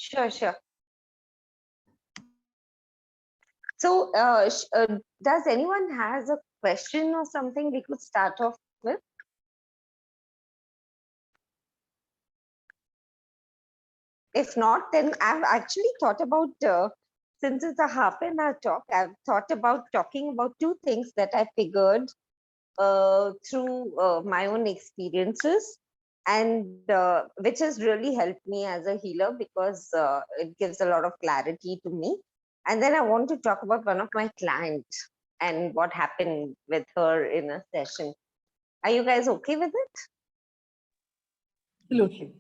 Sure, sure. So, does anyone has a question or something we could start off with? If not, then I've actually thought about, since it's a half an hour talk, I've thought about talking about two things that I figured through my own experiences, and which has really helped me as a healer because it gives a lot of clarity to me. And then I want to talk about one of my clients and what happened with her in a session. Are you guys okay with it? Absolutely.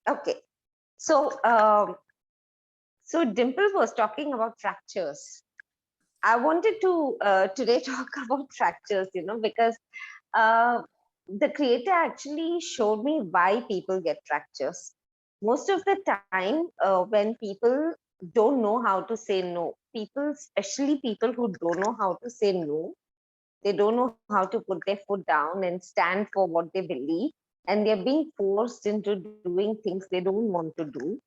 Okay. So, so Dimple was talking about fractures. I wanted to today talk about fractures, because the creator actually showed me why people get fractures. Most of the time, when people don't know how to say no, people, especially people who don't know how to say no, they don't know how to put their foot down and stand for what they believe, and they're being forced into doing things they don't want to do,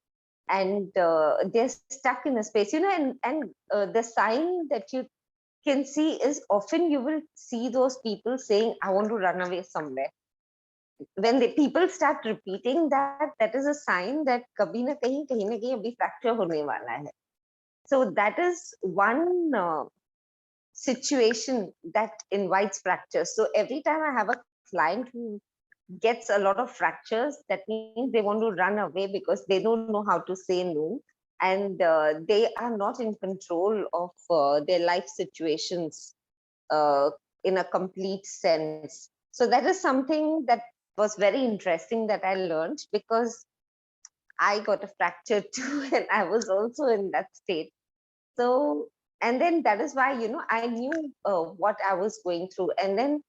and they're stuck in a space, and the sign that you can see is often you will see those people saying, I want to run away somewhere. When the people start repeating that, that is a sign that kabhi na kahin abhi fracture hone wala hai. So that is one situation that invites fractures. So every time I have a client who gets a lot of fractures, that means they want to run away because they don't know how to say no, and they are not in control of their life situations uh, in a complete sense. So that is something that was very interesting that I learned, because I got a fracture too, and I was also in that state. So, and then that is why, I knew what I was going through. And then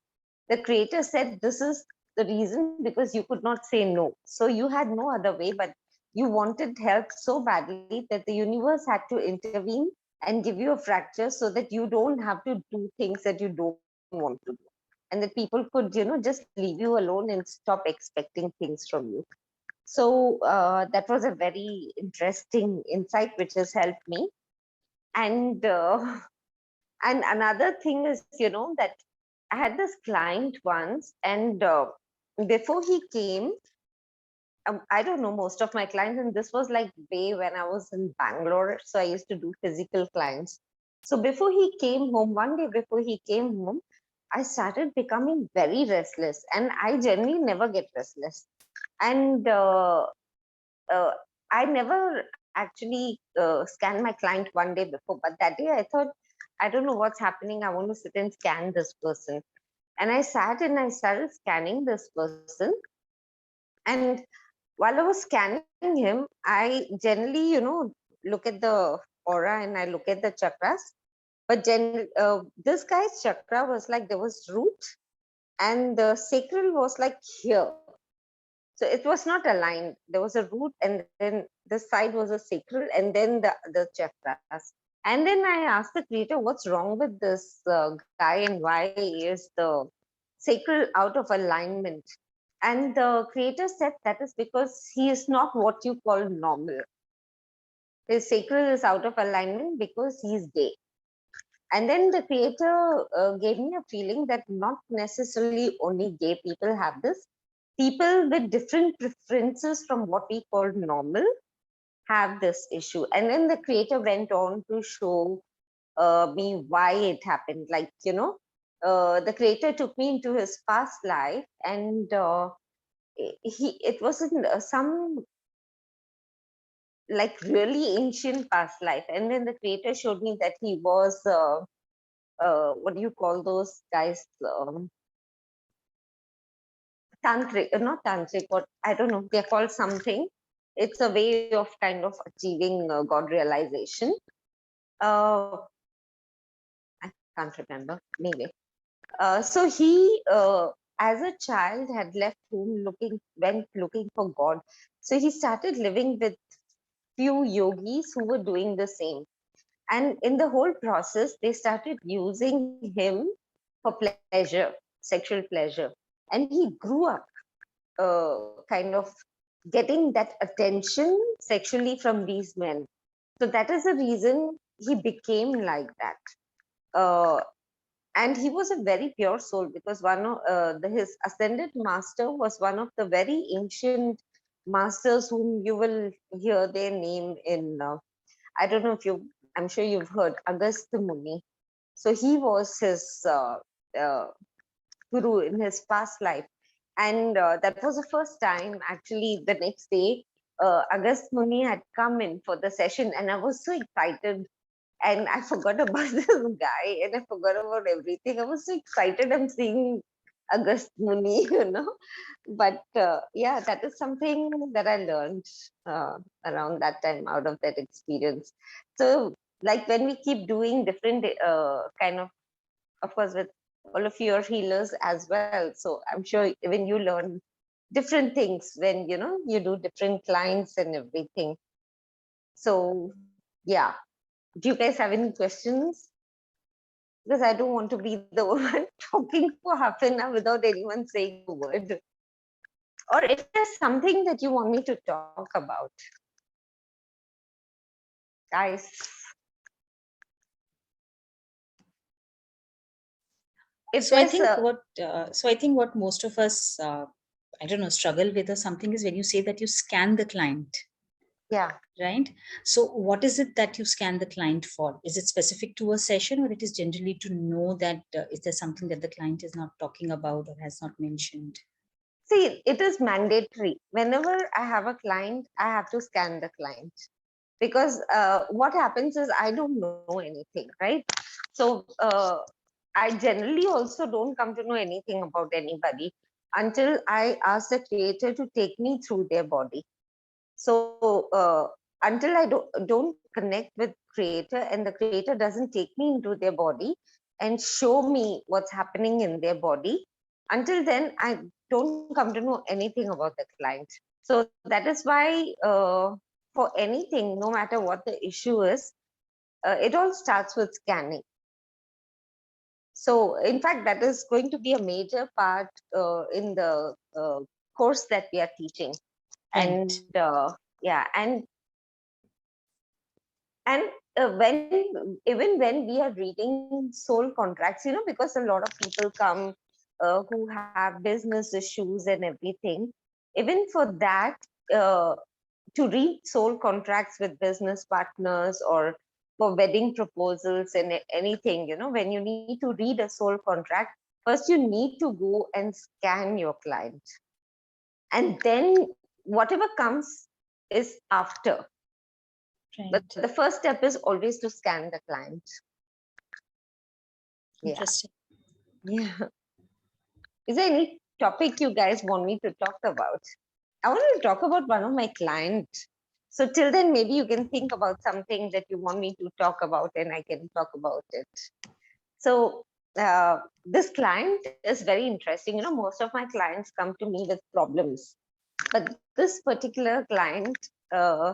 the creator said, this is the reason, because you could not say no. So you had no other way, but you wanted help so badly that the universe had to intervene and give you a fracture so that you don't have to do things that you don't want to do. And that people could, just leave you alone and stop expecting things from you. So that was a very interesting insight, which has helped me. And and another thing is, that I had this client once, and before he came, I don't know most of my clients, and this was like way when I was in Bangalore. So I used to do physical clients. So before he came home, one day before he came home, I started becoming very restless, and I generally never get restless. And uh, I never actually scanned my client one day before, but that day I thought, I don't know what's happening. I want to sit and scan this person. And I sat and I started scanning this person. And while I was scanning him, I generally, look at the aura and I look at the chakras. But this guy's chakra was like there was root, and the sacral was like here. So it was not aligned. There was a root, and then this side was a sacral, and then the chakras. And then I asked the creator, what's wrong with this guy, and why is the sacral out of alignment? And the creator said that is because he is not what you call normal. His sacral is out of alignment because he is gay. And then the creator gave me a feeling that not necessarily only gay people have this. People with different preferences from what we call normal have this issue. And then the creator went on to show me why it happened. Like, the creator took me into his past life, and it wasn't some like really ancient past life. And then the creator showed me that he was what do you call those guys, tantric, not tantric, but I don't know, they're called something. It's a way of kind of achieving God realization. uh, I can't remember, maybe. So he as a child had left home, went looking for God. So he started living with few yogis who were doing the same. And in the whole process, they started using him for pleasure, sexual pleasure. And he grew up kind of getting that attention sexually from these men. So that is the reason he became like that. And he was a very pure soul, because one of his ascended master was one of the very ancient masters whom you will hear their name in. I don't know if you, I'm sure you've heard Agastya Muni. So he was his uh, guru in his past life. And that was the first time, actually, the next day, Agast Muni had come in for the session, and I was so excited. And I forgot about this guy, and I forgot about everything. I was so excited. I'm seeing Agast Muni, But yeah, that is something that I learned around that time out of that experience. So, like when we keep doing different kind of course, with all of your healers as well. So I'm sure even you learn different things when you do different clients and everything. So yeah, do you guys have any questions? Because I don't want to be the one talking for half an hour without anyone saying a word. Or if there's something that you want me to talk about, guys. If So I there's think a, what most of us I don't know struggle with or something is when you say that you scan the client, yeah. right? So what is it that you scan the client for? Is it specific to a session, or it is generally to know that is there something that the client is not talking about or has not mentioned? See, it is mandatory. Whenever I have a client, I have to scan the client, because what happens is I don't know anything, right? So I generally also don't come to know anything about anybody until I ask the creator to take me through their body. So until I don't connect with creator, and the creator doesn't take me into their body and show me what's happening in their body, until then I don't come to know anything about the client. So that is why for anything, no matter what the issue is, it all starts with scanning. So in fact, that is going to be a major part in the course that we are teaching. Right. And yeah, and even when we are reading soul contracts, because a lot of people come who have business issues and everything, even for that, uh, to read soul contracts with business partners or for wedding proposals and anything, when you need to read a soul contract, first you need to go and scan your client, and then whatever comes is after. But Right. the first step is always to scan the client. Yeah. Interesting. Yeah. Is there any topic you guys want me to talk about? I want to talk about one of my clients. So till then, maybe you can think about something that you want me to talk about, and I can talk about it. So this client is very interesting. Most of my clients come to me with problems, but this particular client uh,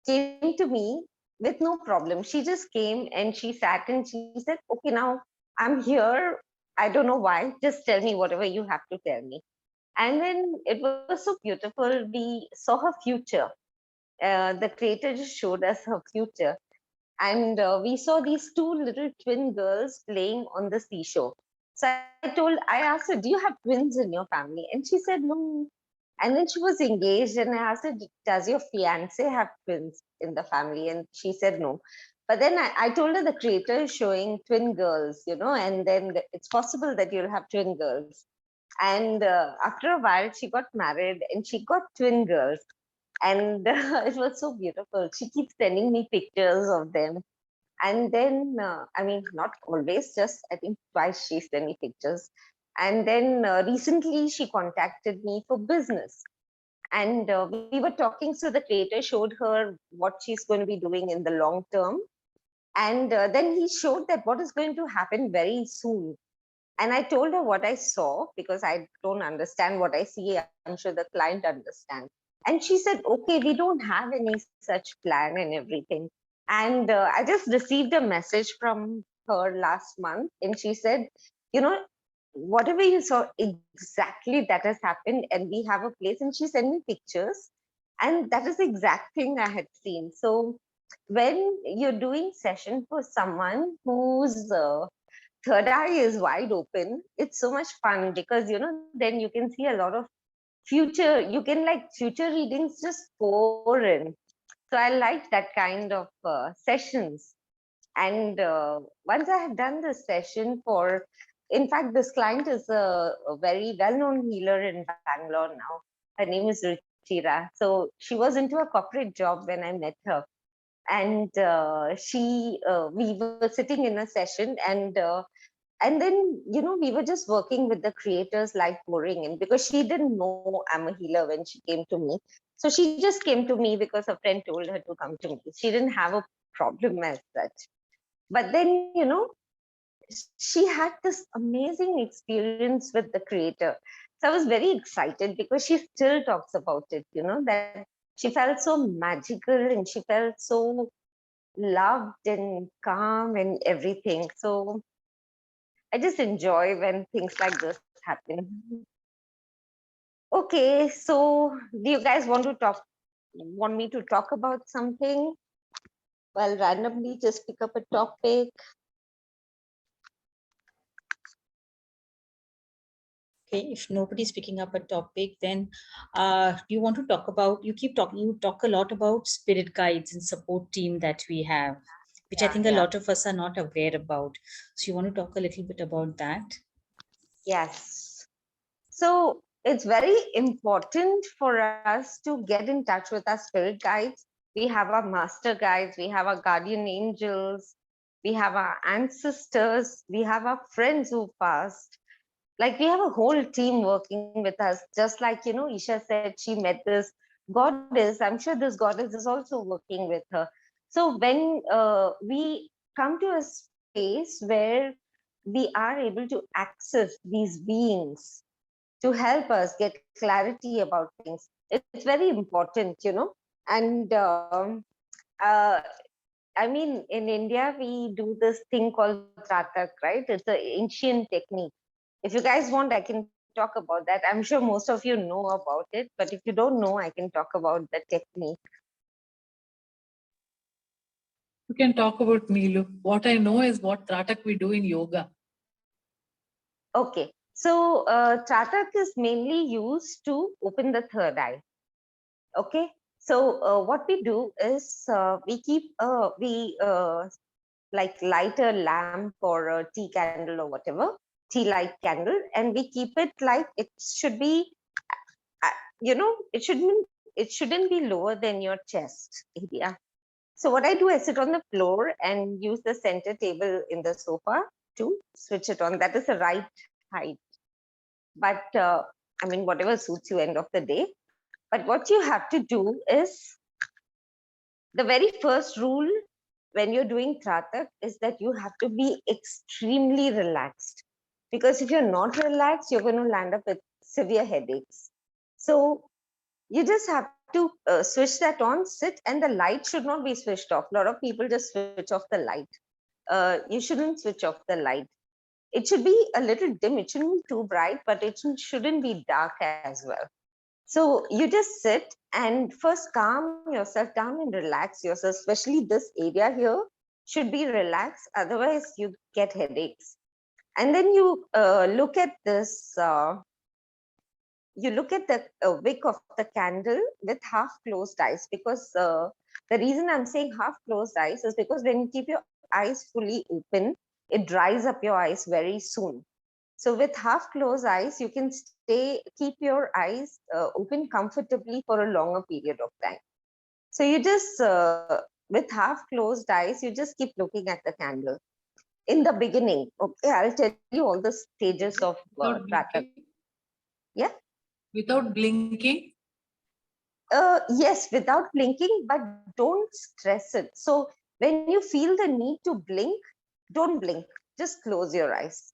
came to me with no problem. She just came and she sat and she said, "Okay, now I'm here. I don't know why. Just tell me whatever you have to tell me." And then it was so beautiful. We saw her future. The creator just showed us her future. And we saw these two little twin girls playing on the seashore. So I asked her, "Do you have twins in your family?" And she said, "No." And then she was engaged, and I asked her, "Does your fiance have twins in the family?" And she said, "No." But then I told her the creator is showing twin girls, and then it's possible that you'll have twin girls. And after a while, she got married and she got twin girls. And it was so beautiful. She keeps sending me pictures of them. And then, I mean, not always, just I think twice she sent me pictures. And then recently she contacted me for business. And we were talking. So the creator showed her what she's going to be doing in the long term. And then he showed that what is going to happen very soon. And I told her what I saw, because I don't understand what I see. I'm sure the client understands. And she said, "Okay, we don't have any such plan and everything." And I just received a message from her last month, and she said, you know, "Whatever you saw, exactly that has happened, and we have a place." And she sent me pictures. And that is the exact thing I had seen. So when you're doing session for someone whose third eye is wide open, it's so much fun because, then you can see a lot of future, you can like future readings just pour in. So I like that kind of sessions. And once I had done this session for, in fact, this client is a very well-known healer in Bangalore now. Her name is Ruchira. So she was into a corporate job when I met her. And we were sitting in a session, and then, we were just working with the creators, like pouring in, because she didn't know I'm a healer when she came to me. So she just came to me because a friend told her to come to me. She didn't have a problem as such. But then, she had this amazing experience with the creator. So I was very excited because she still talks about it, that she felt so magical and she felt so loved and calm and everything. So I just enjoy when things like this happen. Okay, so do you guys want me to talk about something? Well, randomly just pick up a topic. Okay, if nobody's picking up a topic, then you want to talk about, you talk a lot about spirit guides and support team that we have, which I think a lot of us are not aware about. So you want to talk a little bit about that? Yes. So it's very important for us to get in touch with our spirit guides. We have our master guides, we have our guardian angels, we have our ancestors, we have our friends who passed. Like we have a whole team working with us, just like, Isha said she met this goddess. I'm sure this goddess is also working with her. So when we come to a space where we are able to access these beings to help us get clarity about things, it's very important, and I mean, in India, we do this thing called Tratak, right? It's an ancient technique. If you guys want, I can talk about that. I'm sure most of you know about it, but if you don't know, I can talk about the technique. You can talk about Neelu. What I know is what Tratak we do in yoga. Okay, so Tratak is mainly used to open the third eye. Okay, so what we do is we keep like light a lamp or a tea candle or whatever, tea light candle, and we keep it like it should be, it shouldn't be lower than your chest area. So what I do, I sit on the floor and use the center table in the sofa to switch it on. That is the right height. But I mean, whatever suits you end of the day. But what you have to do is, the very first rule when you're doing Tratak is that you have to be extremely relaxed. Because if you're not relaxed, you're going to land up with severe headaches. So you just have to switch that on, sit, and the light should not be switched off. A lot of people just switch off the light. You shouldn't switch off the light. It should be a little dim. It shouldn't be too bright, but it shouldn't be dark as well. So you just sit and first calm yourself down and relax yourself, especially this area here should be relaxed. Otherwise, you get headaches. And then you look at this, you look at the wick of the candle with half closed eyes, because the reason I'm saying half closed eyes is because when you keep your eyes fully open, it dries up your eyes very soon. So with half closed eyes, you can keep your eyes open comfortably for a longer period of time. So you just, with half closed eyes, you just keep looking at the candle. In the beginning, okay, I'll tell you all the stages of Without Tratak. blinking? Yeah. Without blinking? Yes, without blinking, but don't stress it. So when you feel the need to blink, don't blink. Just close your eyes.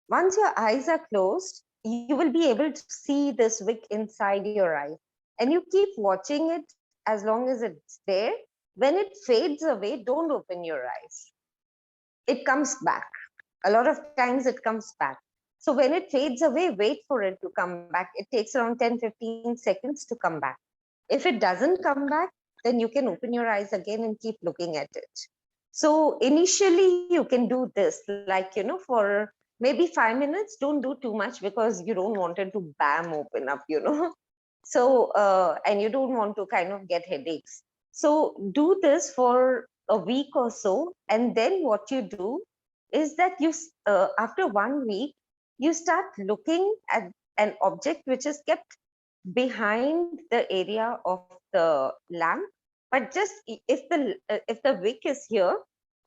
Once your eyes are closed, you will be able to see this wick inside your eye. And you keep watching it as long as it's there. When it fades away, don't open your eyes. It comes back. A lot of times it comes back. So when it fades away, wait for it to come back. It takes around 10-15 seconds to come back. If it doesn't come back, then you can open your eyes again and keep looking at it. So initially you can do this, like, for maybe 5 minutes. Don't do too much because you don't want it to bam open up, So, and you don't want to kind of get headaches. So do this for a week or so. And then what you do is that after 1 week, you start looking at an object which is kept behind the area of the lamp. But just if the wick is here,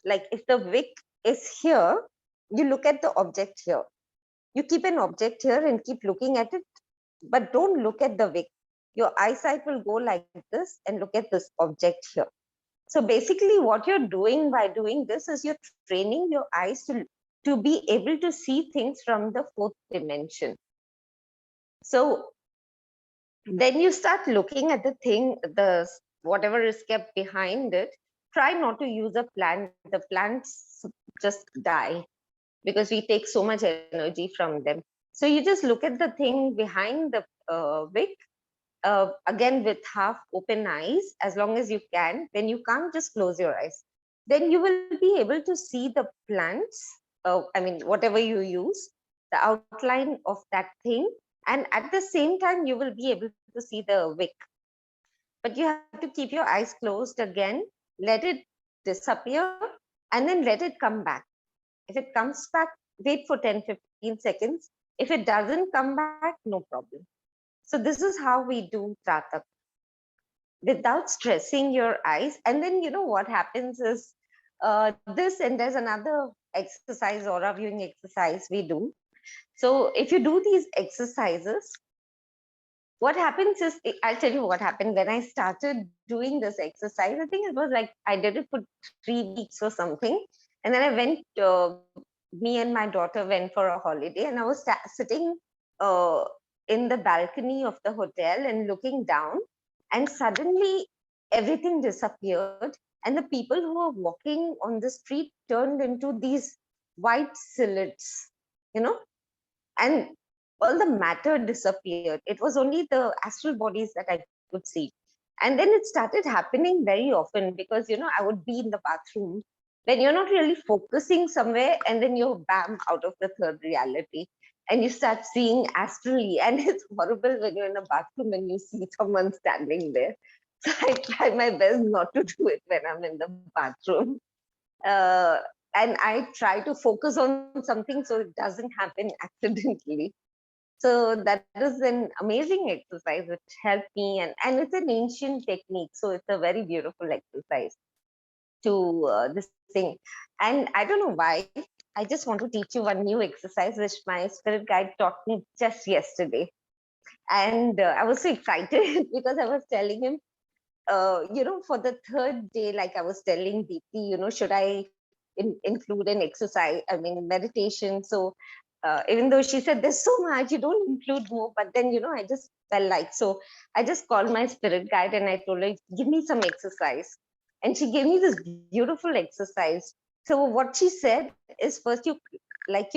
like if the wick is here, you look at the object here. You keep an object here and keep looking at it, but don't look at the wick. Your eyesight will go like this and look at this object here. So basically what you're doing by doing this is you're training your eyes to be able to see things from the fourth dimension. So then you start looking at the thing, whatever is kept behind it. Try not to use a plant. The plants just die because we take so much energy from them. So you just look at the thing behind the wick, again with half open eyes, as long as you can. When you can't, just close your eyes. Then you will be able to see the plants, whatever you use, the outline of that thing. And at the same time, you will be able to see the wick. But you have to keep your eyes closed again, let it disappear, and then let it come back. If it comes back, wait for 10-15 seconds. If it doesn't come back, no problem. So this is how we do Tratak without stressing your eyes. And then, what happens is this, and there's another exercise, aura viewing exercise we do. So if you do these exercises, what happens is, I'll tell you what happened when I started doing this exercise. I think it was like I did it for 3 weeks or something. And then I went, me and my daughter went for a holiday, and I was sitting in the balcony of the hotel and looking down, and suddenly everything disappeared. And the people who were walking on the street turned into these white silhouettes, and all the matter disappeared. It was only the astral bodies that I could see. And then it started happening very often because, I would be in the bathroom when you're not really focusing somewhere, and then you're bam out of the third reality and you start seeing astrally. And it's horrible when you're in a bathroom and you see someone standing there. So I try my best not to do it when I'm in the bathroom. And I try to focus on something so it doesn't happen accidentally. So that is an amazing exercise which helped me, and it's an ancient technique. So it's a very beautiful exercise to this thing. And I don't know why, I just want to teach you one new exercise which my spirit guide taught me just yesterday. And I was so excited because I was telling him, for the third day, like I was telling Deepti, should I include an exercise, meditation. So even though she said there's so much, you don't include more, but then, I just felt like, so I just called my spirit guide and I told her, give me some exercise. And she gave me this beautiful exercise. So what she said is, first you, like,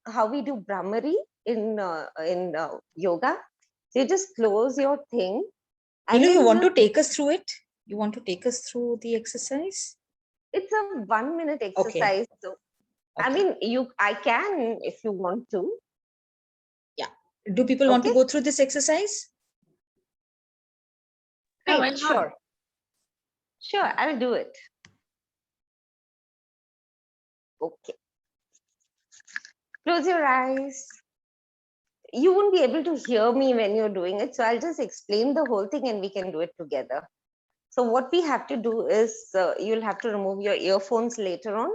how we do Brahmari in yoga. So you just close your thing. And Neelu, then you want to take us through it? You want to take us through the exercise? It's a 1-minute exercise. Okay. So, Okay. I can if you want to. Yeah. Do people want to go through this exercise? Yeah, Great, sure. Sure, I'll do it. Okay. Close your eyes. You won't be able to hear me when you're doing it, so I'll just explain the whole thing and we can do it together. So what we have to do is, you'll have to remove your earphones later on.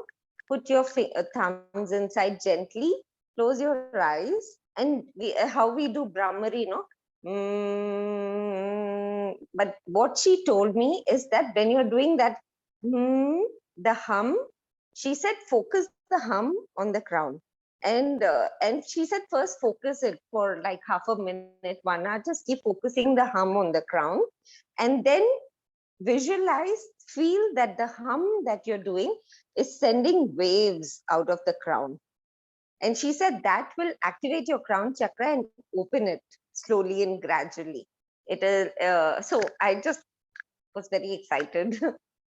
Put your thumbs inside gently. Close your eyes. And how we do Brahmari, but what she told me is that when you're doing that, the hum, she said, focus the hum on the crown. And she said, first focus it for like half a minute, 1 hour, just keep focusing the hum on the crown. And then visualize, feel that the hum that you're doing is sending waves out of the crown. And she said that will activate your crown chakra and open it slowly and gradually. It is, so I just was very excited.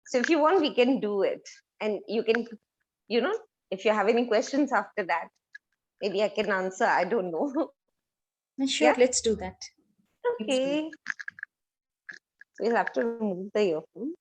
So if you want, we can do it. And you can, if you have any questions after that, maybe I can answer. I don't know. Sure, Yeah? let's do that. Okay. We'll have to remove the earphone.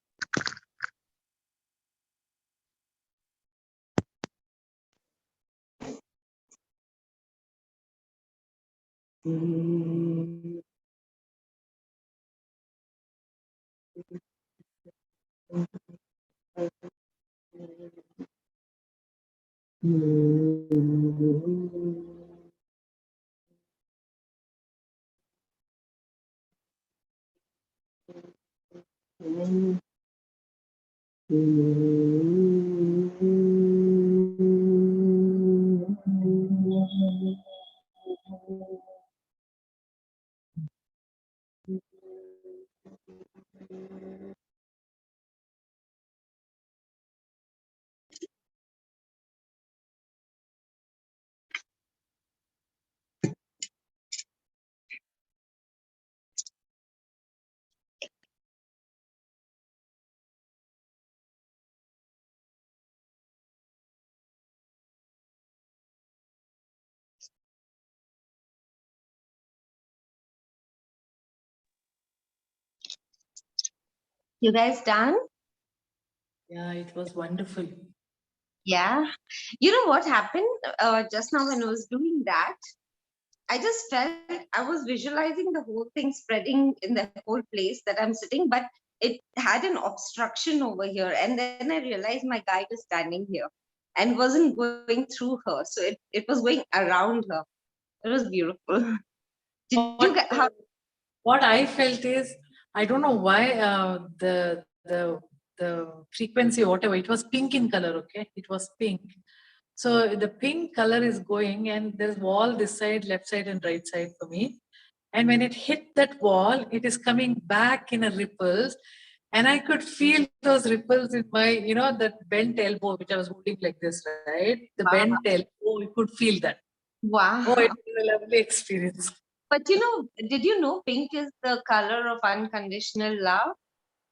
You guys done? Yeah, it was wonderful. Yeah. You know what happened just now when I was doing that? I just felt I was visualizing the whole thing spreading in the whole place that I'm sitting, but it had an obstruction over here. And then I realized my guide is standing here and wasn't going through her. So it was going around her. It was beautiful. Did you get how? What I felt is, I don't know why the frequency, whatever, it was pink in color. Okay, it was pink. So the pink color is going, and there's wall this side, left side, and right side for me. And when it hit that wall, it is coming back in a ripples, and I could feel those ripples in my, that bent elbow, which I was holding like this, right? The Wow. bent elbow, I could feel that. Wow. Oh, it was a lovely experience. But did you know pink is the color of unconditional love?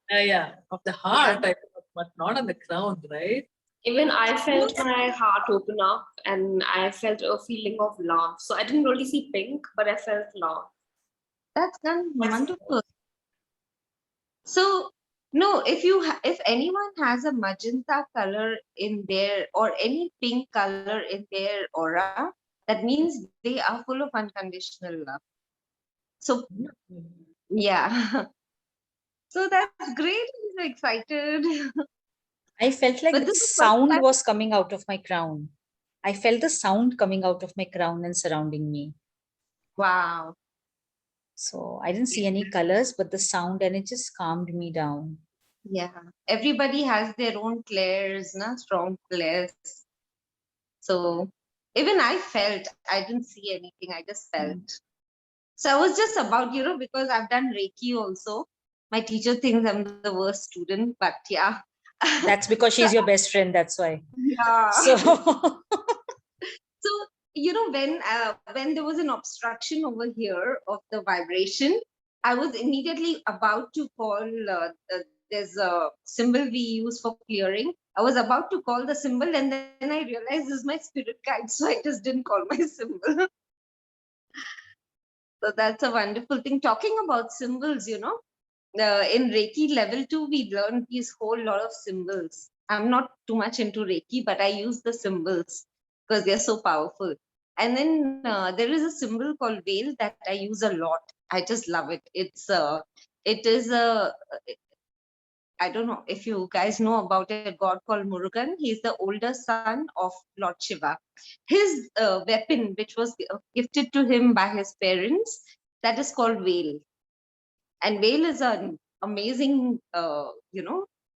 Yeah, of the heart, I thought, but not on the ground, right? Even I felt my heart open up and I felt a feeling of love. So I didn't really see pink, but I felt love. That's wonderful. So no, if anyone has a magenta color in their or any pink color in their aura, that means they are full of unconditional love. So yeah, so that's great. I'm so excited. I felt like But the this is first sound time. was coming out of my crown. I felt the sound coming out of my crown and surrounding me. Wow. So I didn't see any colors, but the sound, and it just calmed me down. Yeah. Everybody has their own clairs, strong clairs. So even I felt, I didn't see anything. I just felt. So I was just about, because I've done Reiki also. My teacher thinks I'm the worst student, but yeah. That's because So, she's your best friend. That's why. yeah. So So when there was an obstruction over here of the vibration, I was immediately about to call. There's a symbol we use for clearing. I was about to call the symbol, and then I realized this is my spirit guide, so I just didn't call my symbol. So that's a wonderful thing. Talking about symbols, in Reiki level 2, we learned these whole lot of symbols. I'm not too much into Reiki, but I use the symbols because they're so powerful. And then there is a symbol called veil that I use a lot. I just love it. It is a, I don't know if you guys know about a god called Murugan. He's the older son of Lord Shiva. His weapon, which was gifted to him by his parents, that is called veil. And veil is an amazing,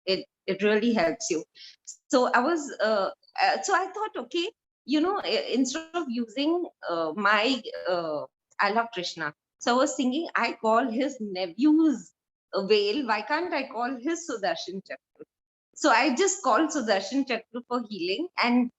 it really helps you. So I thought, okay, instead of using I love Krishna. So I was thinking, I call his nephew's veil. Why can't I call his Sudarshan Chakra? So I just called Sudarshan Chakra for healing. And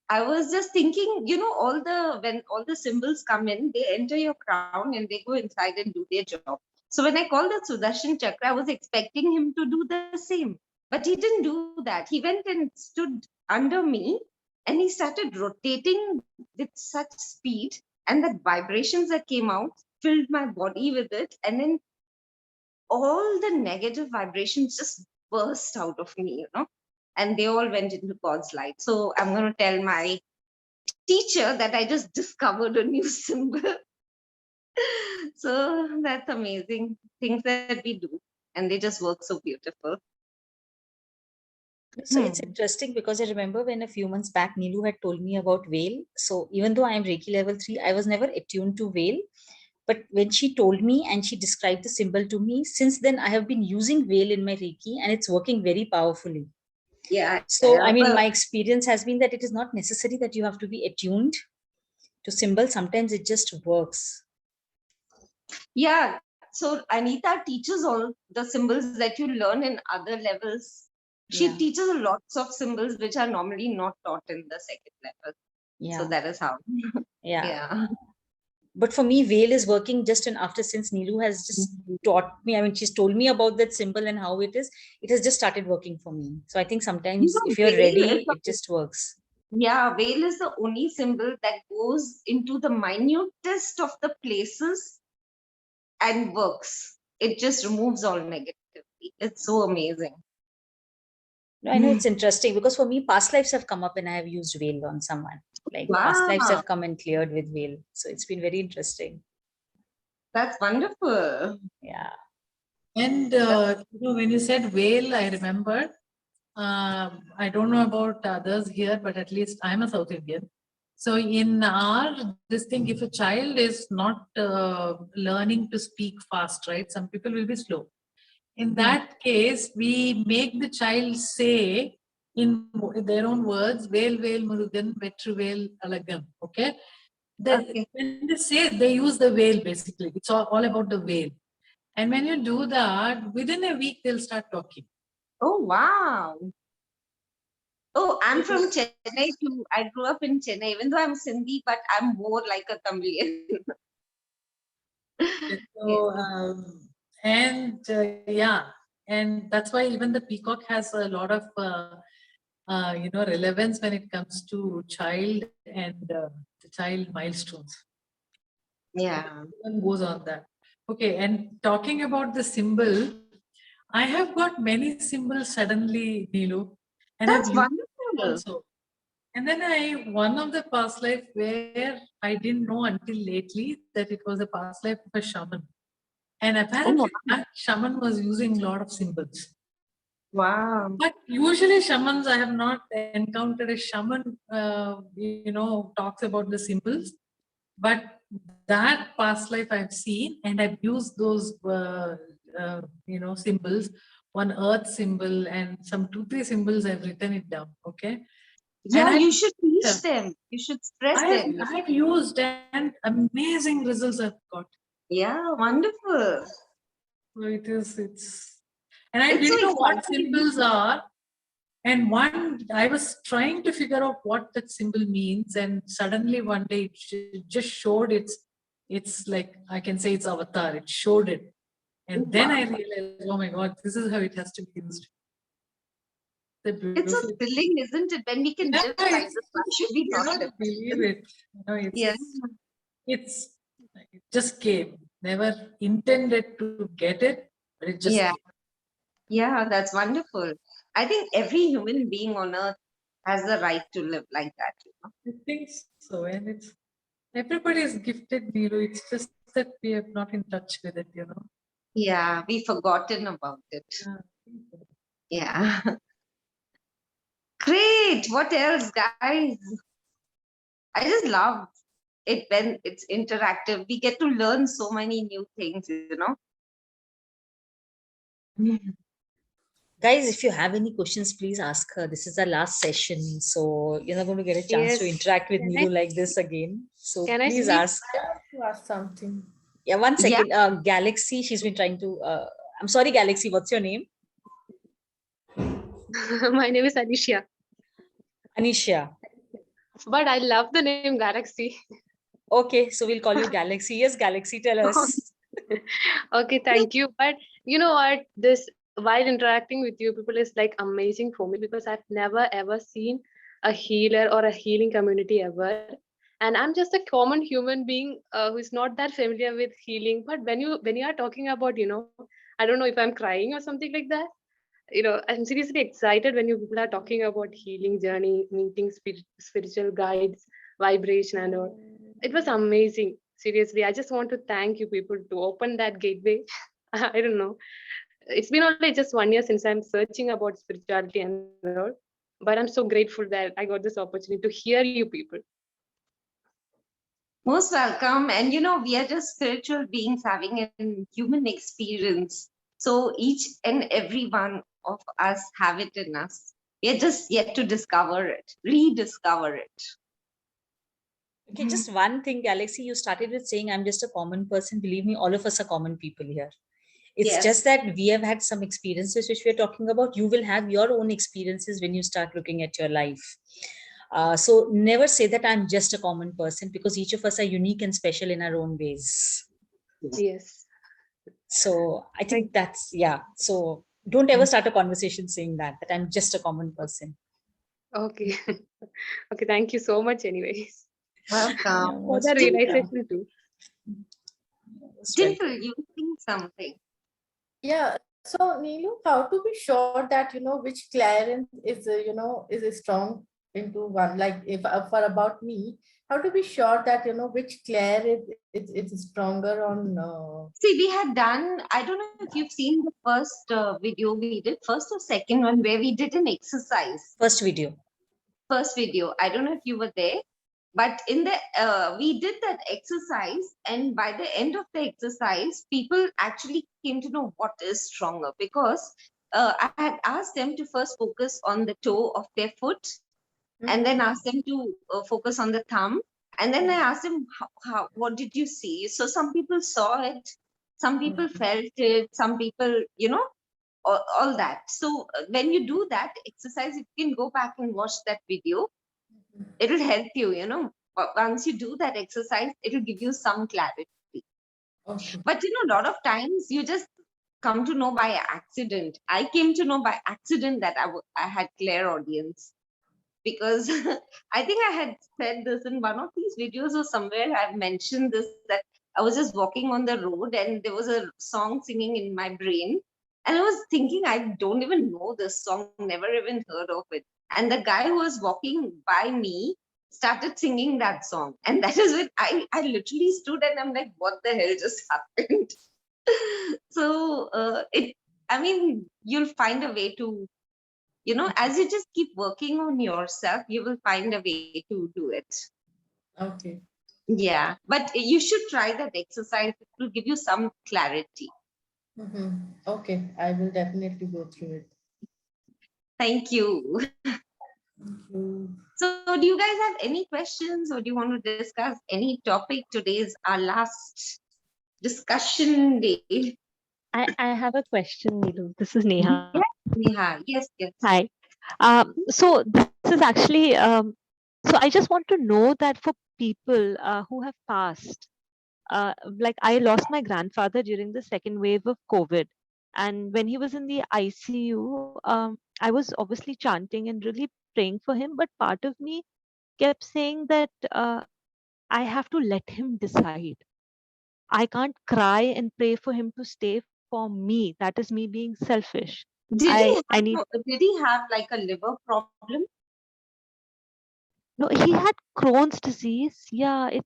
I was just thinking, when all the symbols come in, they enter your crown and they go inside and do their job. So when I called the Sudarshan Chakra, I was expecting him to do the same. But he didn't do that. He went and stood under me and he started rotating with such speed. And the vibrations that came out filled my body with it. And then all the negative vibrations just burst out of me, and they all went into God's light. So I'm going to tell my teacher that I just discovered a new symbol. So that's amazing things that we do, and they just work so beautiful. So it's interesting because I remember when a few months back, Neelu had told me about Veil. So even though I am Reiki level 3, I was never attuned to Veil. But when she told me and she described the symbol to me, since then I have been using Veil in my Reiki and it's working very powerfully. Yeah. So, I mean, my experience has been that it is not necessary that you have to be attuned to symbols. Sometimes it just works. Yeah. So Anita teaches all the symbols that you learn in other levels. She teaches lots of symbols which are normally not taught in the second level. Yeah. So that is how. Yeah. But for me, Veil is working just after, since Neelu has just taught me. I mean, she's told me about that symbol and how it is. It has just started working for me. So I think sometimes if you're ready, it just works. Yeah, Veil is the only symbol that goes into the minutest of the places and works. It just removes all negativity. It's so amazing. I know it's interesting because for me, past lives have come up and I have used Veil on someone. Like past lives have come and cleared with Veil. So it's been very interesting. That's wonderful. Yeah. And when you said Veil, I remembered. I don't know about others here, but at least I'm a South Indian. So in this thing, if a child is not learning to speak fast, right? Some people will be slow. In that case, we make the child say in their own words, Vel Vel Murugan, Vetru Vel Alagam. Okay? When they say, they use the veil basically. It's all about the veil. And when you do that, within a week, they'll start talking. Oh, wow. Oh, I'm from Chennai too. I grew up in Chennai, even though I'm Sindhi, but I'm more like a Tamilian. And that's why even the peacock has a lot of relevance when it comes to child and the child milestones. Yeah. Everyone goes on that. Okay, and talking about the symbol, I have got many symbols suddenly, Neelu. And that's I've wonderful. Also. And then one of the past life where I didn't know until lately that it was a past life of a shaman. And apparently that shaman was using a lot of symbols. Wow. But usually shamans, I have not encountered a shaman, talks about the symbols. But that past life I've seen, and I've used those, symbols, one earth symbol and some 2-3 symbols, I've written it down. Okay. Yeah, you should teach them. You should stress them. I have used and amazing results I've got. Yeah, wonderful. So it's and I didn't know what symbols are. And I was trying to figure out what that symbol means, and suddenly one day it just showed it's like, I can say it's avatar. It showed it. And then I realized, oh my God, this is how it has to be used. It's so thrilling, isn't it? When we can live like this, why should we not live? Believe it. It just came. Never intended to get it, but it just came. Yeah, that's wonderful. I think every human being on earth has the right to live like that. I think so. And everybody is gifted, Neelu. It's just that we are not in touch with it, Yeah, we've forgotten about it. Yeah. Great. What else, guys? I just love it when it's interactive. We get to learn so many new things, Guys, if you have any questions, please ask her. This is our last session, so you're not going to get a chance to interact with Neelu like this again. So please ask. I have to ask something. Yeah, one second. Galaxy, she's been trying to. I'm sorry, Galaxy. What's your name? My name is Anisha. Anisha. But I love the name Galaxy. Okay, so we'll call you Galaxy. Yes, Galaxy, tell us. Okay, thank you. But you know what? This while interacting with you, people is like amazing for me because I've never ever seen a healer or a healing community ever. And I'm just a common human being who's not that familiar with healing. But when you are talking about, I don't know if I'm crying or something like that. I'm seriously excited when you people are talking about healing journey, meeting spiritual guides, vibration and all. It was amazing. Seriously, I just want to thank you people to open that gateway. I don't know. It's been only just 1 year since I'm searching about spirituality and all, but I'm so grateful that I got this opportunity to hear you people. Most welcome. And we are just spiritual beings having a human experience. So each and every one of us have it in us. We are just yet to discover it, rediscover it. Okay, just one thing, Galaxy. You started with saying, I'm just a common person. Believe me, all of us are common people here. It's Yes. just that we have had some experiences which we're talking about. You will have your own experiences when you start looking at your life. So never say that I'm just a common person, because each of us are unique and special in our own ways. Yes. So I think that's, yeah. So don't ever start a conversation saying that I'm just a common person. Okay. Okay, thank you so much anyways. Welcome. For the realization too. Dimple, you think something? Yeah. So Neelu, how to be sure that which clairvoyant is is strong into one? Like if for about me, how to be sure that which clairvoyant is stronger on? See, we had done, I don't know if you've seen the first video we did, first or second one, where we did an exercise. First video. I don't know if you were there, but in the we did that exercise, and by the end of the exercise, people actually came to know what is stronger, because I had asked them to first focus on the toe of their foot, and then asked them to focus on the thumb, and then I asked them what did you see. So some people saw it, some people felt it, some people all that. So when you do that exercise, you can go back and watch that video. It will help you. Once you do that exercise, it will give you some clarity. Okay. But a lot of times you just come to know by accident. I came to know by accident that I had clairaudience, because I think I had said this in one of these videos or somewhere. I've mentioned this, that I was just walking on the road and there was a song singing in my brain. And I was thinking, I don't even know this song, never even heard of it. And the guy who was walking by me started singing that song. And that is when I literally stood and I'm like, what the hell just happened? So you'll find a way to, as you just keep working on yourself, you will find a way to do it. Okay. Yeah, but you should try that exercise. It will give you some clarity. Okay, I will definitely go through it. Thank you. Thank you. So do you guys have any questions, or do you want to discuss any topic? Today is our last discussion day. I have a question, Neelu. This is Neha. Yes, Neha. Yes. Hi. So this is actually, so I just want to know that for people who have passed, like I lost my grandfather during the second wave of COVID. And when he was in the ICU, I was obviously chanting and really praying for him. But part of me kept saying that I have to let him decide. I can't cry and pray for him to stay for me. That is me being selfish. Did I need. he have like a liver problem? No, he had Crohn's disease. Yeah, it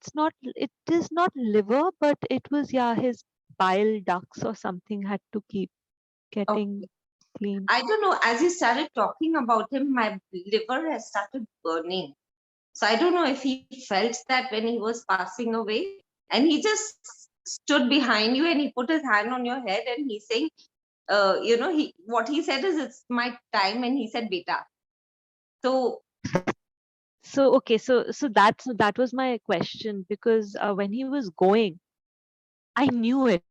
is not liver, but it was, yeah, his bile ducts or something had to keep getting clean. I don't know. As you started talking about him, my liver has started burning. So I don't know if he felt that when he was passing away, and he just stood behind you and he put his hand on your head and he's saying, what he said is, it's my time, and he said, beta. So Okay, so that was my question, because when he was going, I knew it.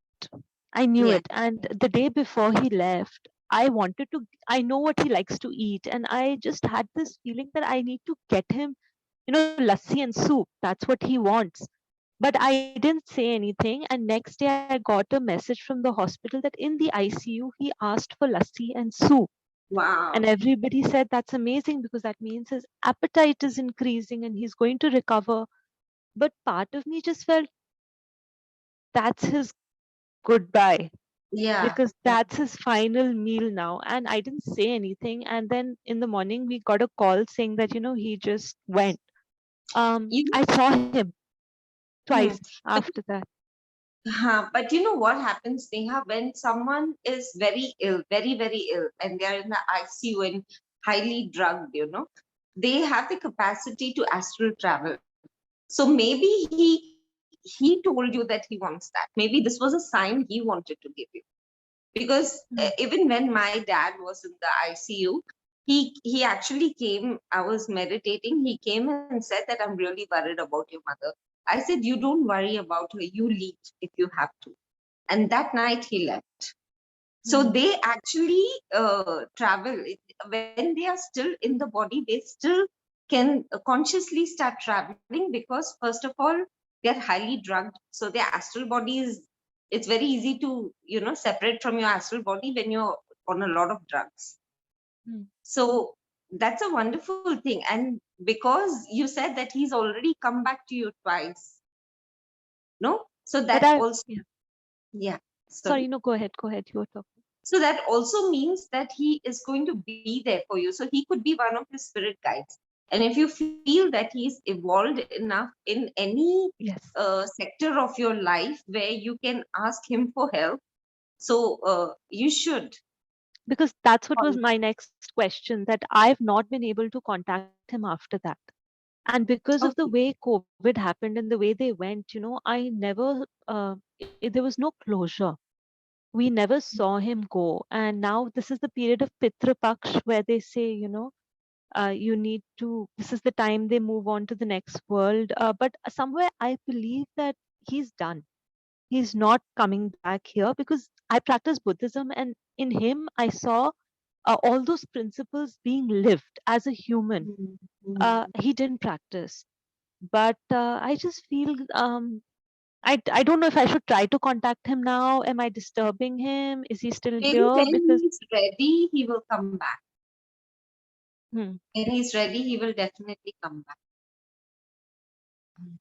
I knew Yeah. it. And the day before he left, I know what he likes to eat. And I just had this feeling that I need to get him, lassi and soup. That's what he wants. But I didn't say anything. And next day, I got a message from the hospital that in the ICU, he asked for lassi and soup. Wow. And everybody said that's amazing because that means his appetite is increasing and he's going to recover. But part of me just felt that's his goodbye, Yeah. because that's his final meal now. And I didn't say anything. And then in the morning, we got a call saying that, he just went. You, I saw him twice but after that. But you know what happens, Neha, when someone is very ill, very, very ill, and they're in the ICU and highly drugged, they have the capacity to astral travel. So maybe he told you that he wants that. Maybe this was a sign he wanted to give you. Because even when my dad was in the ICU, he actually came. I was meditating. He came and said that I'm really worried about your mother. I said, you don't worry about her. You leave if you have to. And that night he left. So they actually travel. When they are still in the body, they still can consciously start traveling, because first of all, they're highly drugged. So their astral body it's very easy to, separate from your astral body when you're on a lot of drugs. So that's a wonderful thing. And because you said that he's already come back to you twice, no? So But that also, yeah. sorry, no, go ahead. You were talking. So that also means that he is going to be there for you. So he could be one of your spirit guides. And if you feel that he's evolved enough in any sector of your life where you can ask him for help, so you should. Because that's what was my next question, that I've not been able to contact him after that. And because of the way COVID happened and the way they went, I never, there was no closure. We never saw him go. And now this is the period of Pitra Paksh where they say, you need to, this is the time they move on to the next world. But somewhere I believe that he's done. He's not coming back here, because I practice Buddhism, and in him I saw all those principles being lived as a human. He didn't practice. But I just feel I don't know if I should try to contact him now. Am I disturbing him? Is he still Maybe here? when Because he's ready, he will come back. hmm. When he's ready, he will definitely come back.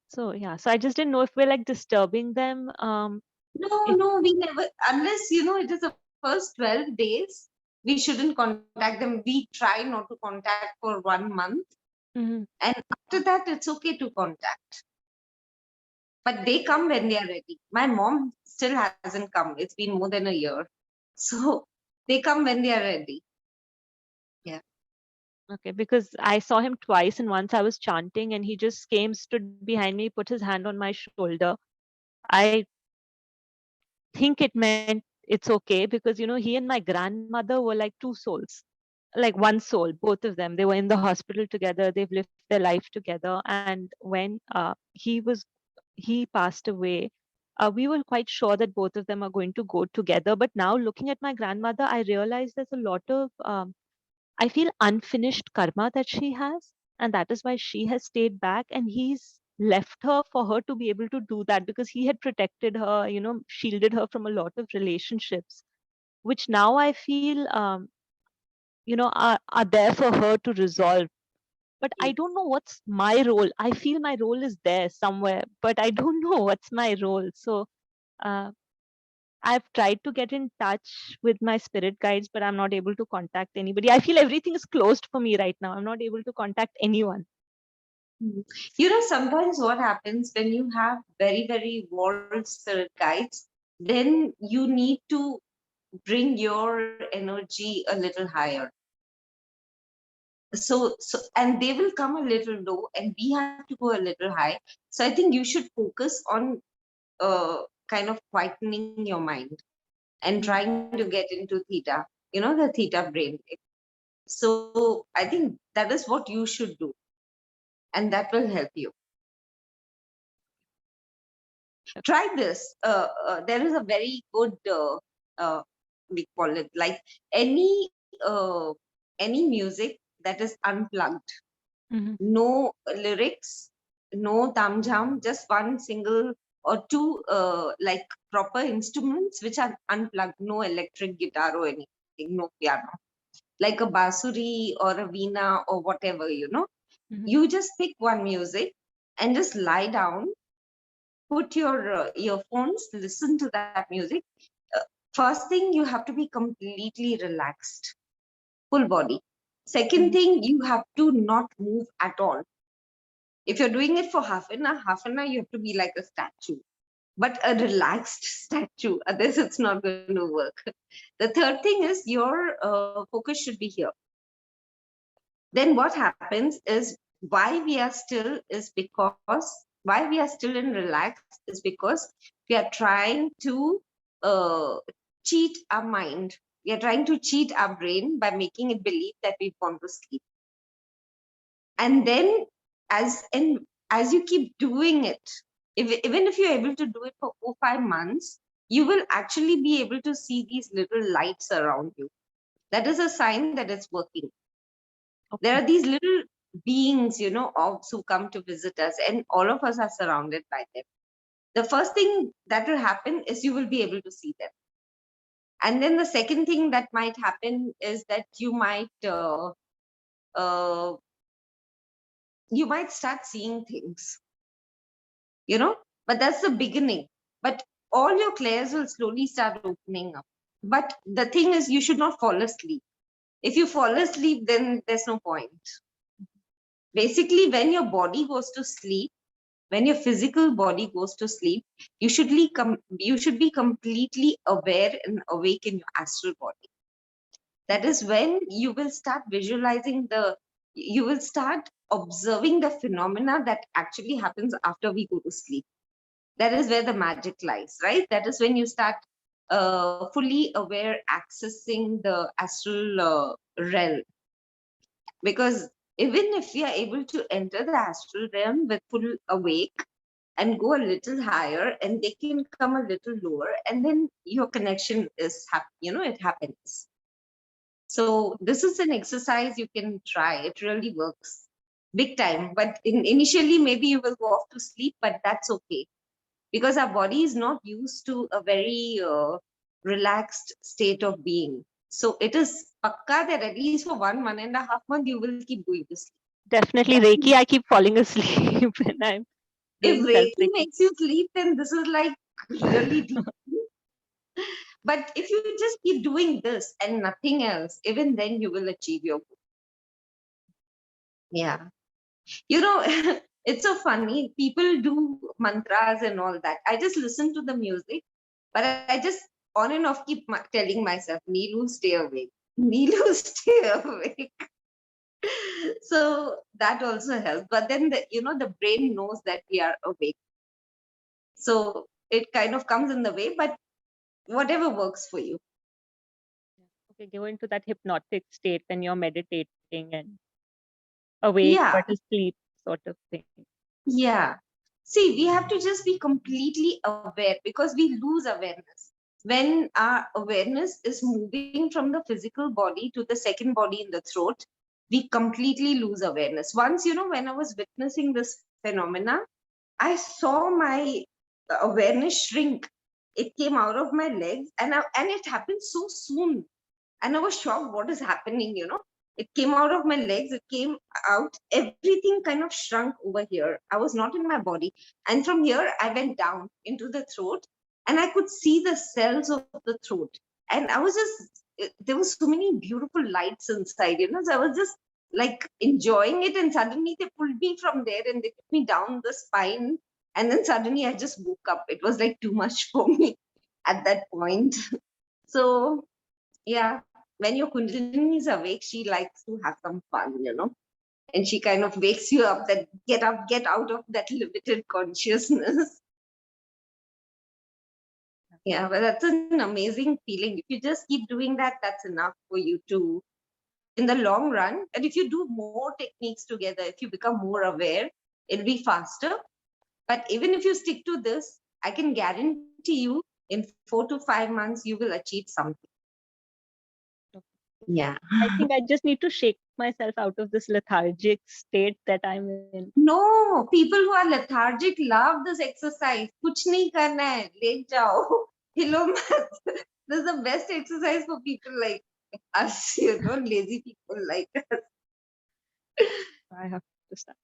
So yeah, so I just didn't know if we're like disturbing them. No, we never, unless, it is the first 12 days, we shouldn't contact them. We try not to contact for 1 month. And after that, it's okay to contact. But they come when they are ready. My mom still hasn't come. It's been more than a year. So they come when they are ready. Yeah. Okay, because I saw him twice, and once I was chanting and he just came, stood behind me, put his hand on my shoulder. I think it meant it's okay, because he and my grandmother were like two souls, like one soul, both of them. They were in the hospital together, they've lived their life together. And when he passed away, we were quite sure that both of them are going to go together. But now looking at my grandmother, I realize there's a lot of I feel unfinished karma that she has, and that is why she has stayed back, and he's left her for her to be able to do that, because he had protected her, shielded her from a lot of relationships, which now I feel, are there for her to resolve. But I don't know what's my role. I feel my role is there somewhere, but I don't know what's my role. So uh, I've tried to get in touch with my spirit guides, but I'm not able to contact anybody. I feel everything is closed for me right now. I'm not able to contact anyone. Sometimes what happens when you have very, very walled spirit guides, then you need to bring your energy a little higher. So and they will come a little low, and we have to go a little high. So I think you should focus on kind of quietening your mind and trying to get into theta, the theta brain. So I think that is what you should do, and that will help you. Try this. There is a very good we call it like any music that is unplugged, no lyrics, no tamjam, just one single or two like proper instruments which are unplugged, no electric guitar or anything, no piano, like a basuri or a veena or whatever, you just pick one music and just lie down, put your earphones, listen to that music. First thing, you have to be completely relaxed, full body. Second thing, you have to not move at all. If you're doing it for half an hour, you have to be like a statue, but a relaxed statue. Otherwise, it's not going to work. The third thing is your focus should be here. Then what happens is why we are still in relaxed is because we are trying to cheat our mind. We are trying to cheat our brain by making it believe that we want to sleep. And then as you keep doing it, even if you're able to do it for 4-5 months, you will actually be able to see these little lights around you. That is a sign that it's working. There are these little beings, orbs who come to visit us, and all of us are surrounded by them. The first thing that will happen is you will be able to see them. And then the second thing that might happen is that you might start seeing things, but that's the beginning. But all your clairs will slowly start opening up. But the thing is, you should not fall asleep. If you fall asleep, then there's no point. Basically, when your body goes to sleep, when your physical body goes to sleep, you should be completely aware and awake in your astral body. That is when you will start visualizing you will start observing the phenomena that actually happens after we go to sleep. That is where the magic lies, right? That is when you start fully aware, accessing the astral realm. Because even if we are able to enter the astral realm with full awake and go a little higher, and they can come a little lower, and then your connection is it happens. So this is an exercise you can try. It really works big time. But initially, maybe you will go off to sleep, but that's okay. Because our body is not used to a very relaxed state of being. So it is pakka that at least for 1.5 months, you will keep going to sleep. Definitely Reiki, I keep falling asleep when I'm If doing Reiki self-Reiki. makes you sleep, then this is like really deep. But if you just keep doing this and nothing else, even then you will achieve your goal. Yeah. It's so funny. People do mantras and all that. I just listen to the music, but I just on and off keep telling myself, Neelu, stay awake. Neelu, stay awake. So that also helps. But then the brain knows that we are awake. So it kind of comes in the way, but whatever works for you. Okay, go into that hypnotic state when you're meditating and awake but asleep sort of thing. Yeah. See, we have to just be completely aware because we lose awareness. When our awareness is moving from the physical body to the second body in the throat, we completely lose awareness. Once, when I was witnessing this phenomena, I saw my awareness shrink. It came out of my legs and it happened so soon. And I was shocked what is happening, It came out of my legs, it came out, everything kind of shrunk over here. I was not in my body. And from here, I went down into the throat and I could see the cells of the throat. And I was there was so many beautiful lights inside, So I was just like enjoying it. And suddenly they pulled me from there and they took me down the spine. And then suddenly I just woke up. It was like too much for me at that point. So, yeah, when your Kundalini is awake, she likes to have some fun, and she kind of wakes you up that get out of that limited consciousness. Yeah, but that's an amazing feeling. If you just keep doing that, that's enough for you to, in the long run. And if you do more techniques together, if you become more aware, it'll be faster. But even if you stick to this, I can guarantee you in 4 to 5 months, you will achieve something. Yeah. I think I just need to shake myself out of this lethargic state that I'm in. No, people who are lethargic love this exercise. Kuch nahi karna hai, let jao. Hilo mat. This is the best exercise for people like us, lazy people like us. I have to start.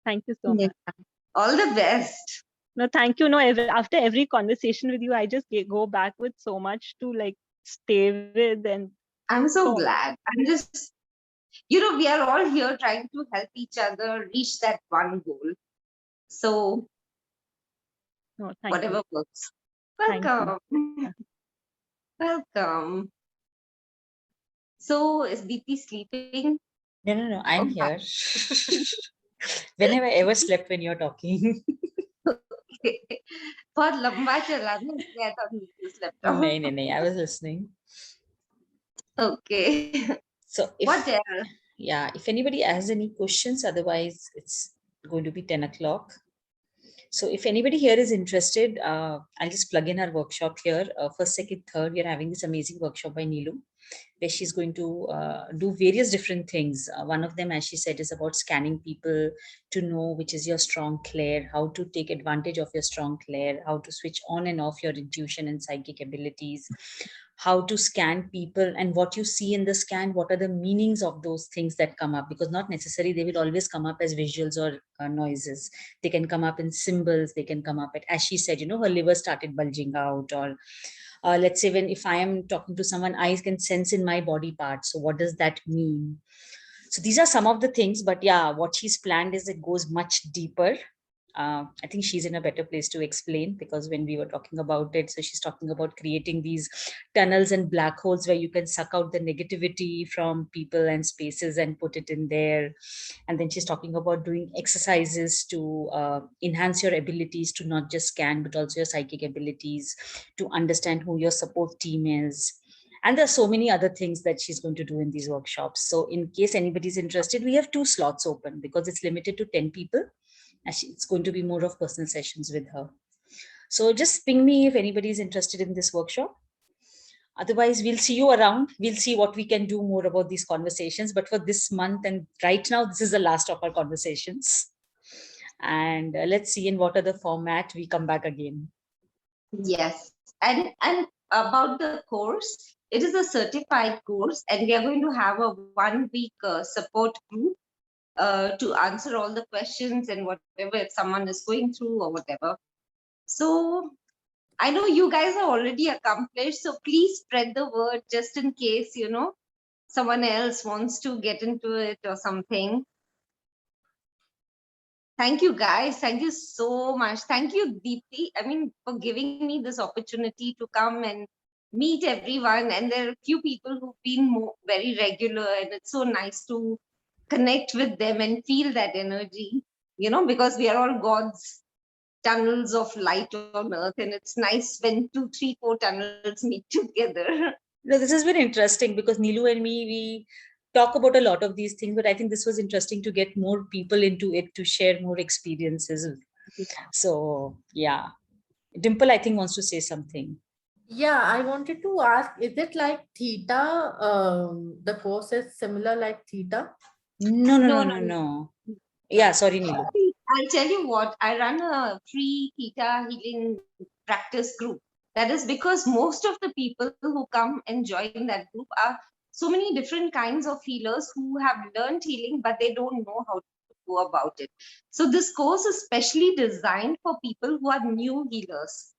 Thank you so Yeah. much. All the best. No, thank you. No, after every conversation with you, I just go back with so much to like stay with, and I'm so glad. I'm just, we are all here trying to help each other reach that one goal. So no, thank whatever you. works. Thank you. Welcome. Welcome. So is BP sleeping? No, I'm here. When have I ever slept when you're talking? बहुत लंबा चला ना इसलिए I thought you slept off. No, I was listening. Okay. So What else? if anybody has any questions, otherwise it's going to be 10 o'clock. So if anybody here is interested, I'll just plug in our workshop here. First, second, third, we are having this amazing workshop by Neelu, where she's going to do various different things. One of them, as she said, is about scanning people to know which is your strong clair, how to take advantage of your strong clair, how to switch on and off your intuition and psychic abilities, how to scan people, and what you see in the scan, what are the meanings of those things that come up, because not necessarily they will always come up as visuals or noises. They can come up in symbols, they can come up as she said, her liver started bulging out, or let's say if I am talking to someone, I can sense in my body parts. So what does that mean? So these are some of the things, but yeah, what she's planned is it goes much deeper. I think she's in a better place to explain, because when we were talking about it, so she's talking about creating these tunnels and black holes where you can suck out the negativity from people and spaces and put it in there. And then she's talking about doing exercises to enhance your abilities to not just scan, but also your psychic abilities, to understand who your support team is. And there's so many other things that she's going to do in these workshops. So in case anybody's interested, we have 2 slots open because it's limited to 10 people. It's going to be more of personal sessions with her. So just ping me if anybody's interested in this workshop. Otherwise, we'll see you around. We'll see what we can do more about these conversations. But for this month and right now, this is the last of our conversations. And let's see in what other format we come back again. Yes. And about the course, it is a certified course, and we are going to have a 1-week support group to answer all the questions and whatever if someone is going through or whatever. So I know you guys are already accomplished, so please spread the word just in case, someone else wants to get into it or something. Thank you, guys. Thank you so much. Thank you, Deepti, for giving me this opportunity to come and meet everyone. And there are a few people who've been very regular, and it's so nice to connect with them and feel that energy, because we are all God's tunnels of light on earth, and it's nice when 2, 3, 4 tunnels meet together. No, this has been interesting because Neelu and me, we talk about a lot of these things, but I think this was interesting to get more people into it to share more experiences. So yeah, Dimple, I think, wants to say something. Yeah, I wanted to ask, is it like Theta? The course is similar like Theta? No. Yeah, sorry, Neelu. I'll tell you what, I run a free Theta Healing practice group. That is because most of the people who come and join that group are so many different kinds of healers who have learned healing, but they don't know how to go about it. So this course is specially designed for people who are new healers,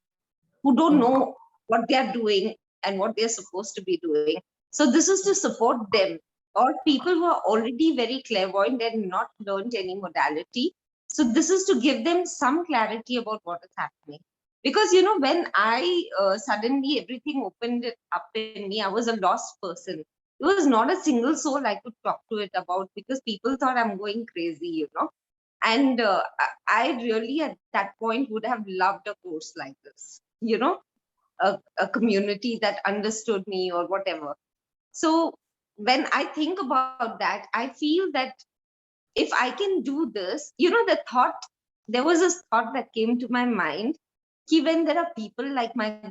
who don't know what they are doing and what they're supposed to be doing. So this is to support them, or people who are already very clairvoyant and not learned any modality. So this is to give them some clarity about what is happening. Because, when I suddenly everything opened it up in me, I was a lost person. There was not a single soul I could talk to it about because people thought I'm going crazy, And I really at that point would have loved a course like this, a community that understood me or whatever. So when I think about that, I feel that if I can do this, there was this thought that came to my mind, when there are people like my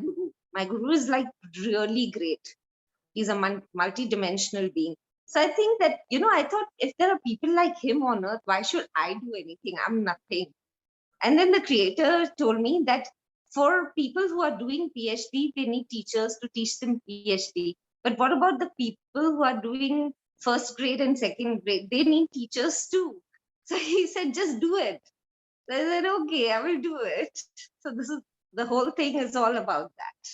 guru is like really great. He's a multi-dimensional being. So I think that, I thought if there are people like him on earth, why should I do anything? I'm nothing. And then the creator told me that for people who are doing PhD, they need teachers to teach them PhD. But what about the people who are doing first grade and second grade? They need teachers too. So he said, just do it. So I said, okay, I will do it. So the whole thing is all about that.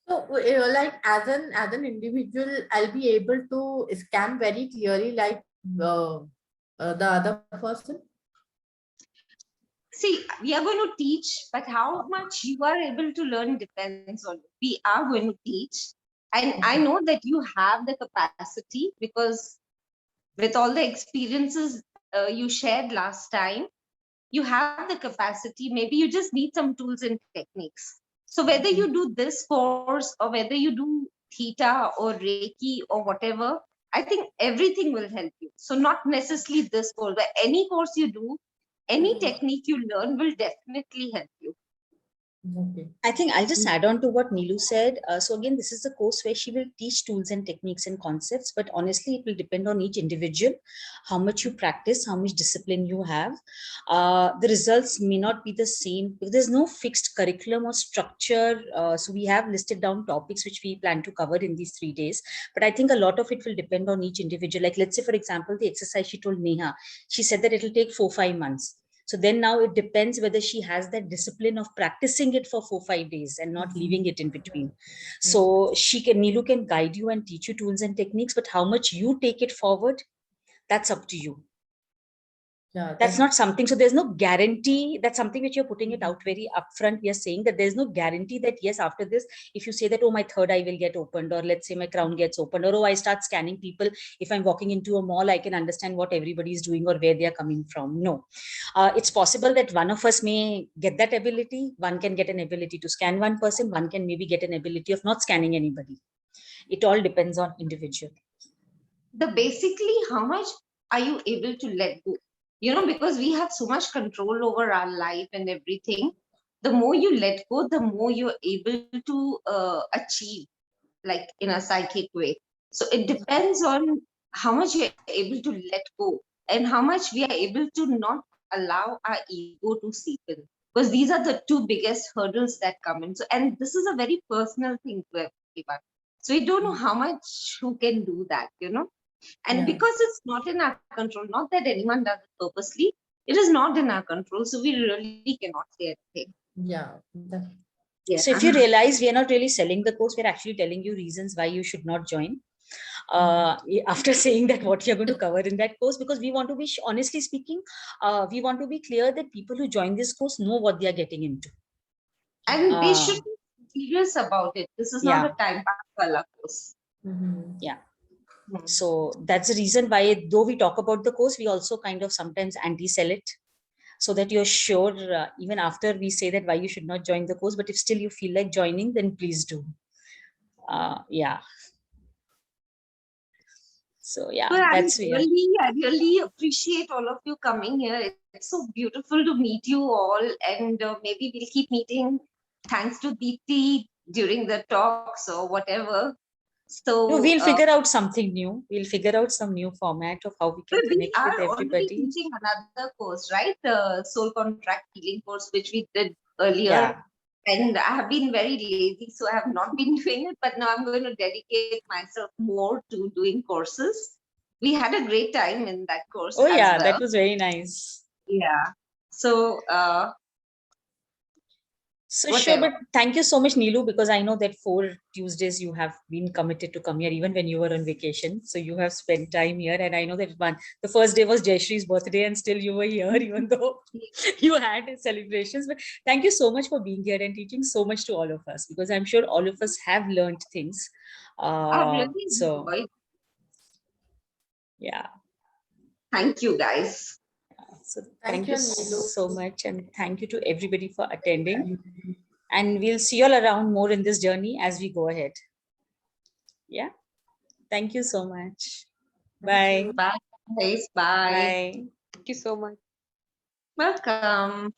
So, like as an individual, I'll be able to scan very clearly, like the other person. See, we are going to teach, but how much you are able to learn depends on you. We are going to teach. And I know that you have the capacity because with all the experiences you shared last time, you have the capacity. Maybe you just need some tools and techniques. So whether you do this course or whether you do Theta or Reiki or whatever, I think everything will help you. So not necessarily this course, but any course you do, any technique you learn will definitely help you. Okay. I think I'll just add on to what Neelu said. So again, this is the course where she will teach tools and techniques and concepts, but honestly, it will depend on each individual, how much you practice, how much discipline you have. The results may not be the same because there's no fixed curriculum or structure. So we have listed down topics which we plan to cover in these 3 days, but I think a lot of it will depend on each individual. Like let's say, for example, the exercise she told Neha, she said that it'll take 4-5 months. So then now it depends whether she has that discipline of practicing it for 4-5 days and not leaving it in between. So Neelu can guide you and teach you tools and techniques, but how much you take it forward, that's up to you. Yeah, That's not something, so there's no guarantee. That's something which you're putting it out very upfront. We are saying that there's no guarantee that yes, after this, if you say that, oh, my third eye will get opened, or let's say my crown gets opened, or oh, I start scanning people. If I'm walking into a mall, I can understand what everybody is doing or where they are coming from. No, it's possible that one of us may get that ability. One can get an ability to scan one person. One can maybe get an ability of not scanning anybody. It all depends on individual. Basically, how much are you able to let go? Because we have so much control over our life and everything. The more you let go, the more you're able to achieve, like in a psychic way. So it depends on how much you're able to let go and how much we are able to not allow our ego to seep in. Because these are the two biggest hurdles that come in. So, and this is a very personal thing to everyone. So we don't know how much who can do that, And because it's not in our control, not that anyone does it purposely, it is not in our control. So we really cannot say anything. Yeah. So if you realize we are not really selling the course, we're actually telling you reasons why you should not join. After saying that what you're going to cover in that course, because we want to be, honestly speaking, we want to be clear that people who join this course know what they are getting into. And they should be serious about it. This is not a time pass course. Yeah. So that's the reason why, though we talk about the course, we also kind of sometimes anti-sell it, so that you're sure, even after we say that why you should not join the course, but if still you feel like joining, then please do. Yeah. So yeah, that's I really appreciate all of you coming here. It's so beautiful to meet you all, and maybe we'll keep meeting. Thanks to Deepti during the talks or whatever. So no, we'll figure out something new. We'll figure out some new format of how we can connect with everybody. We are already teaching another course, right? The soul contract healing course, which we did earlier. Yeah. And I have been very lazy, so I have not been doing it. But now I'm going to dedicate myself more to doing courses. We had a great time in that course. Oh yeah, that was very nice. Yeah. So sure, but thank you so much, Neelu, because I know that 4 Tuesdays you have been committed to come here, even when you were on vacation. So you have spent time here, and I know that the first day was Jayashree's birthday, and still you were here, even though you had celebrations. But thank you so much for being here and teaching so much to all of us, because I'm sure all of us have learned things. I've really enjoyed. Yeah. Thank you, guys. So thank you so much, and thank you to everybody for attending. And we'll see you all around more in this journey as we go ahead. Yeah. Thank you so much. Bye. Bye. Bye. Bye. Thank you so much. Welcome.